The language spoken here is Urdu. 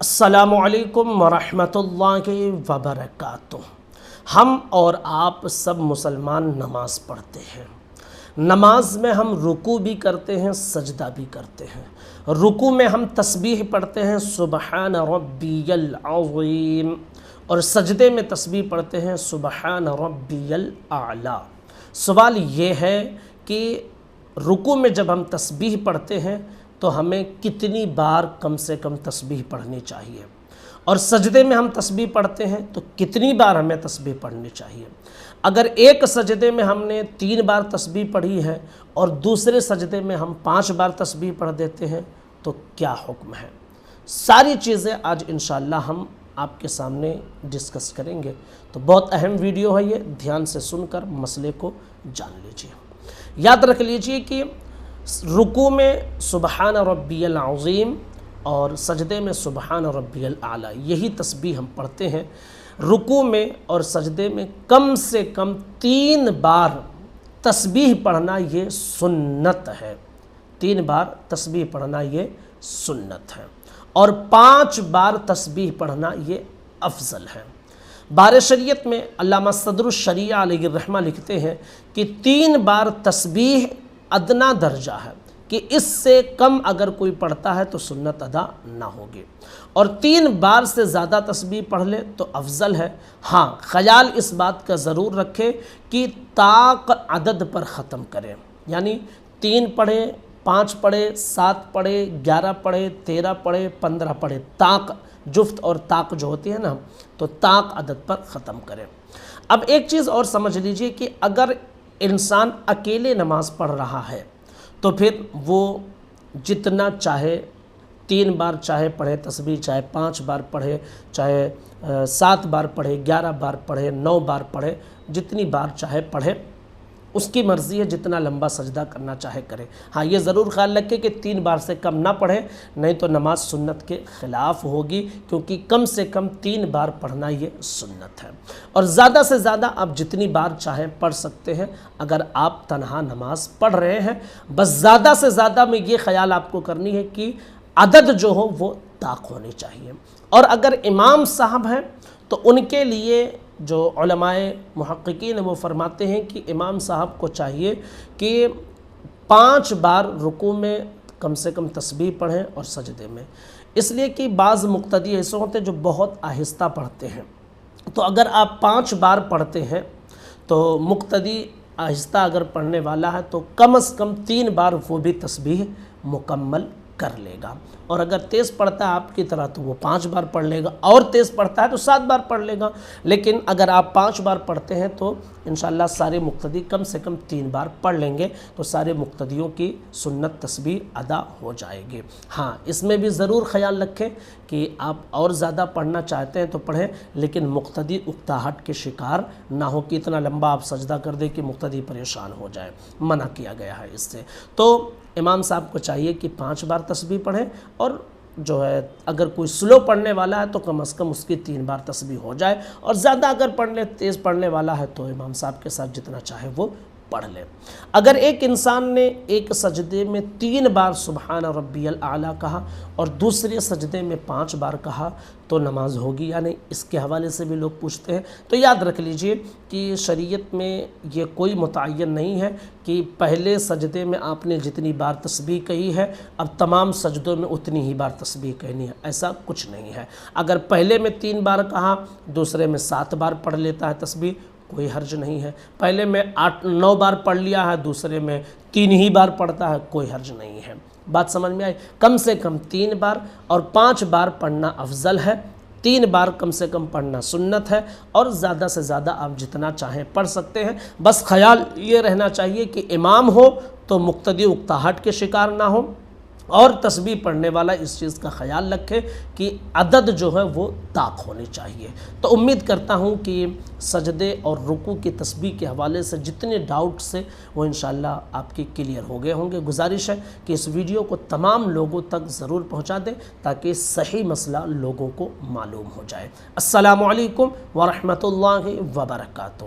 السلام علیکم ورحمۃ اللہ وبرکاتہ۔ ہم اور آپ سب مسلمان نماز پڑھتے ہیں۔ نماز میں ہم رکوع بھی کرتے ہیں، سجدہ بھی کرتے ہیں۔ رکوع میں ہم تسبیح پڑھتے ہیں سبحان ربی العظیم، اور سجدے میں تسبیح پڑھتے ہیں سبحان ربی الاعلی۔ سوال یہ ہے کہ رکوع میں جب ہم تسبیح پڑھتے ہیں تو ہمیں کتنی بار کم سے کم تسبیح پڑھنی چاہیے، اور سجدے میں ہم تسبیح پڑھتے ہیں تو کتنی بار ہمیں تسبیح پڑھنی چاہیے۔ اگر ایک سجدے میں ہم نے 3 بار تسبیح پڑھی ہے اور دوسرے سجدے میں ہم 5 بار تسبیح پڑھ دیتے ہیں تو کیا حکم ہے؟ ساری چیزیں آج انشاءاللہ ہم آپ کے سامنے ڈسکس کریں گے، تو بہت اہم ویڈیو ہے یہ، دھیان سے سن کر مسئلے کو جان لیجیے۔ یاد رکھ لیجیے کہ رکوع میں سبحان ربی العظیم اور سجدے میں سبحان ربی الاعلی، یہی تسبیح ہم پڑھتے ہیں۔ رکوع میں اور سجدے میں کم سے کم 3 بار تسبیح پڑھنا یہ سنت ہے، 3 بار تسبیح پڑھنا یہ سنت ہے، اور 5 بار تسبیح پڑھنا یہ افضل ہے۔ بار شریعت میں علامہ صدر الشریعہ علیہ الرحمہ لکھتے ہیں کہ 3 بار تسبیح ادنا درجہ ہے، کہ اس سے کم اگر کوئی پڑھتا ہے تو سنت ادا نہ ہوگی، اور 3 بار سے زیادہ تسبیح پڑھ لے تو افضل ہے۔ ہاں، خیال اس بات کا ضرور رکھے کہ طاق عدد پر ختم کریں، یعنی 3 پڑھے، 5 پڑھے، 7 پڑھے، 11 پڑھے، 13 پڑھے، 15 پڑھے، طاق جفت اور طاق جو ہوتی ہے نا، تو طاق عدد پر ختم کریں۔ اب ایک چیز اور سمجھ لیجئے کہ اگر انسان اکیلے نماز پڑھ رہا ہے تو پھر وہ جتنا چاہے 3 بار چاہے پڑھے تسبیح، چاہے 5 بار پڑھے، چاہے 7 بار پڑھے، 11 بار پڑھے، 9 بار پڑھے، جتنی بار چاہے پڑھے، اس کی مرضی ہے، جتنا لمبا سجدہ کرنا چاہے کرے۔ ہاں، یہ ضرور خیال رکھے کہ 3 بار سے کم نہ پڑھے، نہیں تو نماز سنت کے خلاف ہوگی، کیونکہ کم سے کم 3 بار پڑھنا یہ سنت ہے۔ اور زیادہ سے زیادہ آپ جتنی بار چاہیں پڑھ سکتے ہیں اگر آپ تنہا نماز پڑھ رہے ہیں، بس زیادہ سے زیادہ میں یہ خیال آپ کو کرنی ہے کہ عدد جو ہو وہ طاق ہونی چاہیے۔ اور اگر امام صاحب ہیں تو ان کے لیے جو علماء محققین وہ فرماتے ہیں کہ امام صاحب کو چاہیے کہ 5 بار رکوع میں کم سے کم تسبیح پڑھیں اور سجدے میں، اس لیے کہ بعض مقتدی ایسے ہوتے ہیں جو بہت آہستہ پڑھتے ہیں، تو اگر آپ 5 بار پڑھتے ہیں تو مقتدی آہستہ اگر پڑھنے والا ہے تو کم از کم 3 بار وہ بھی تسبیح مکمل کر لے گا، اور اگر تیز پڑھتا ہے آپ کی طرح تو وہ 5 بار پڑھ لے گا، اور تیز پڑھتا ہے تو 7 بار پڑھ لے گا۔ لیکن اگر آپ 5 بار پڑھتے ہیں تو انشاءاللہ سارے مقتدی کم سے کم 3 بار پڑھ لیں گے، تو سارے مقتدیوں کی سنت تسبیح ادا ہو جائے گی۔ ہاں، اس میں بھی ضرور خیال رکھیں کہ آپ اور زیادہ پڑھنا چاہتے ہیں تو پڑھیں، لیکن مقتدی اکتاہٹ کے شکار نہ ہو کہ اتنا لمبا آپ سجدہ کر دیں کہ مقتدی پریشان ہو جائے، منع کیا گیا ہے اس سے۔ تو امام صاحب کو چاہیے کہ 5 بار تسبیح پڑھیں، اور جو ہے اگر کوئی سلو پڑھنے والا ہے تو کم از کم اس کی 3 بار تسبیح ہو جائے، اور زیادہ اگر تیز پڑھنے والا ہے تو امام صاحب کے ساتھ جتنا چاہے وہ پڑھ لیں۔ اگر ایک انسان نے ایک سجدے میں 3 بار سبحان ربی الاعلی کہا اور دوسرے سجدے میں 5 بار کہا تو نماز ہوگی یا نہیں، اس کے حوالے سے بھی لوگ پوچھتے ہیں۔ تو یاد رکھ لیجئے کہ شریعت میں یہ کوئی متعین نہیں ہے کہ پہلے سجدے میں آپ نے جتنی بار تسبیح کہی ہے اب تمام سجدوں میں اتنی ہی بار تسبیح کہنی ہے، ایسا کچھ نہیں ہے۔ اگر پہلے میں 3 بار کہا، دوسرے میں 7 بار پڑھ لیتا ہے تسبیح، کوئی حرج نہیں ہے۔ پہلے میں 9 بار پڑھ لیا ہے، دوسرے میں 3 ہی بار پڑھتا ہے، کوئی حرج نہیں ہے۔ بات سمجھ میں آئی؟ کم سے کم 3 بار اور 5 بار پڑھنا افضل ہے، 3 بار کم سے کم پڑھنا سنت ہے، اور زیادہ سے زیادہ آپ جتنا چاہیں پڑھ سکتے ہیں۔ بس خیال یہ رہنا چاہیے کہ امام ہو تو مقتدی اکتاہٹ کے شکار نہ ہو، اور تسبیح پڑھنے والا اس چیز کا خیال رکھے کہ عدد جو ہے وہ طاق ہونی چاہیے۔ تو امید کرتا ہوں کہ سجدے اور رکوع کی تسبیح کے حوالے سے جتنے ڈاؤٹس ہیں وہ انشاءاللہ آپ کی کلیئر ہو گئے ہوں گے۔ گزارش ہے کہ اس ویڈیو کو تمام لوگوں تک ضرور پہنچا دیں تاکہ صحیح مسئلہ لوگوں کو معلوم ہو جائے۔ السلام علیکم ورحمۃ اللہ وبرکاتہ۔